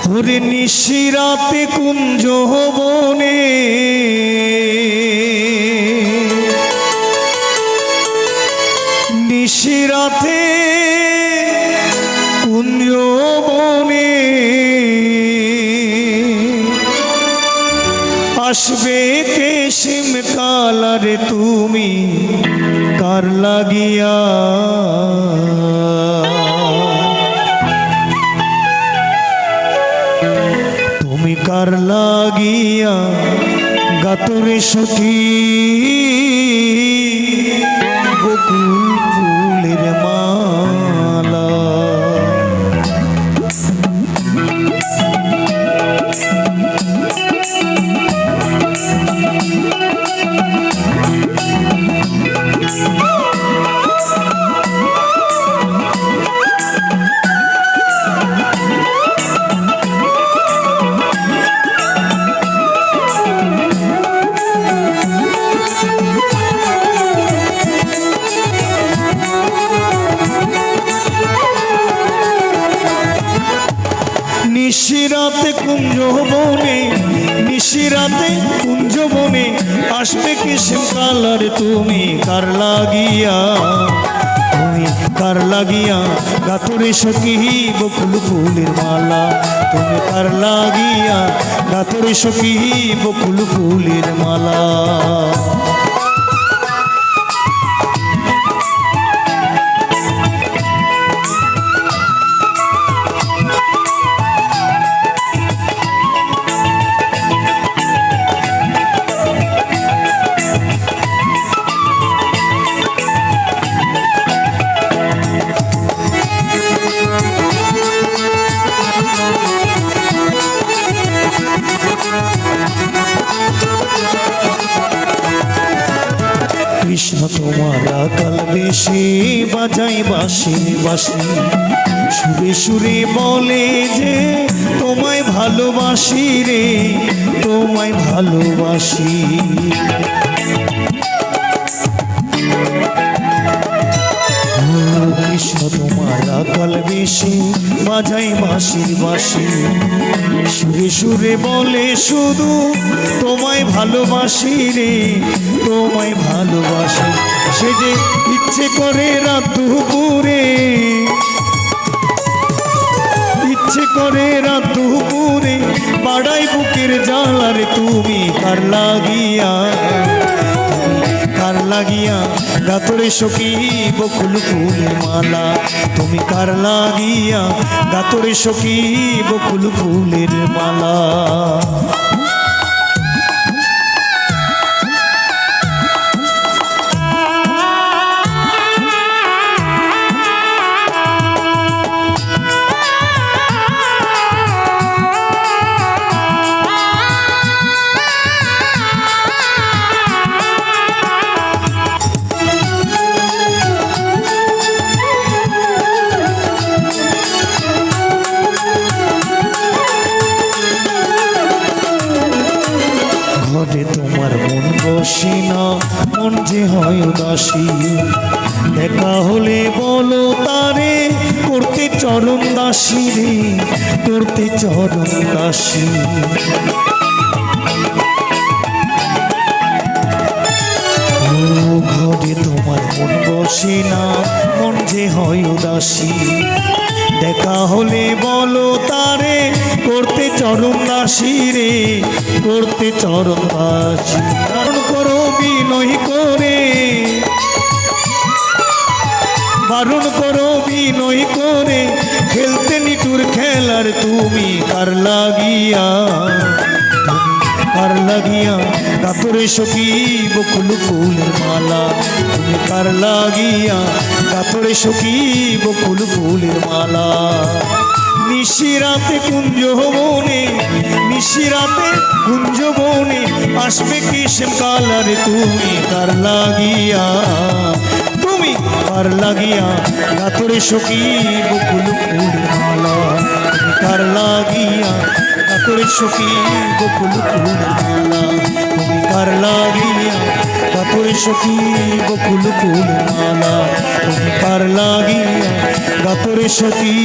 ওরে নিশিরাতে কুঞ্জ বনে নিশিরাতে কুঞ্জ বনে আসবে কেশিম কালারে তুমি কার লাগিয়া তুমি কার লাগিয়া গাতরে সখী বকুল ফুলের মালা নিশিরাতে কুঞ্জ বনে নিশিরাতে কুঞ্জ বনে আসবে কেশিম কালারে তুমি কার লাগিয়া তুমি কার লাগিয়া গাতরে সখী বকুল ফুলের মালা তুমি কার লাগিয়া গাতরে সখী বকুল ফুলের মালা কৃষ্ণ তোমার আকাল বেশি বাজাই বাঁশি বাঁশি সুরে সুরে বলে যে তোমায় ভালোবাসি রে তোমায় ভালোবাসি কৃষ্ণ তোমার আকাল বেশি বাজাই বাঁশি বাঁশি সুরে সুরে বলে শুধু তোমায় ভালোবাসি রে তোমায় ভালোবাসি সে যে ইচ্ছে করে রাত দুপুরে ইচ্ছে করে রাত দুপুরে বাড়াই বুকের জ্বালারে তুমি কার লাগিয়া কার লাগিয়া গাতরে সখী বকুল ফুলের মালা তুমি কার লাগিয়া গাতরে সখী বকুল ফুলের মালা ঘরে তোমার মন বসে না মন যে হয় উদাসী দেখা হলে বলো তারে করতে চরণ দাসী রে করতে চরণ দাসী ঘরে তোমার মন বসে না মন যে হয় উদাসী দেখা হলে বলো তারে করতে চরণ দাসী রে করতে চরণ দাসী কারণ করো বিনয় করে বারণ করো বিনয় করে খেলতে নিটুর খেলার তুমি কার লাগিয়া কার লাগিয়া গাতরে সখী বকুল ফুলের মালা তুমি কার লাগিয়া গাতরে সখী বকুল ফুলের মালা নিশিরাতে কুঞ্জ বনে নিশিরাতে কুঞ্জ বনে আসবে কেশিম কালারে তুমি কার লাগিয়া তুমি কার লাগিয়া গাতরে সখী বকুল ফুলের মালা তুমি কার লাগিয়া গাতরে সখী বকুল ফুলের মালা তুমি কার লাগিয়া গাতরে সখী বকুল ফুলের মালা তুমি কার লাগিয়া গাতরে সখী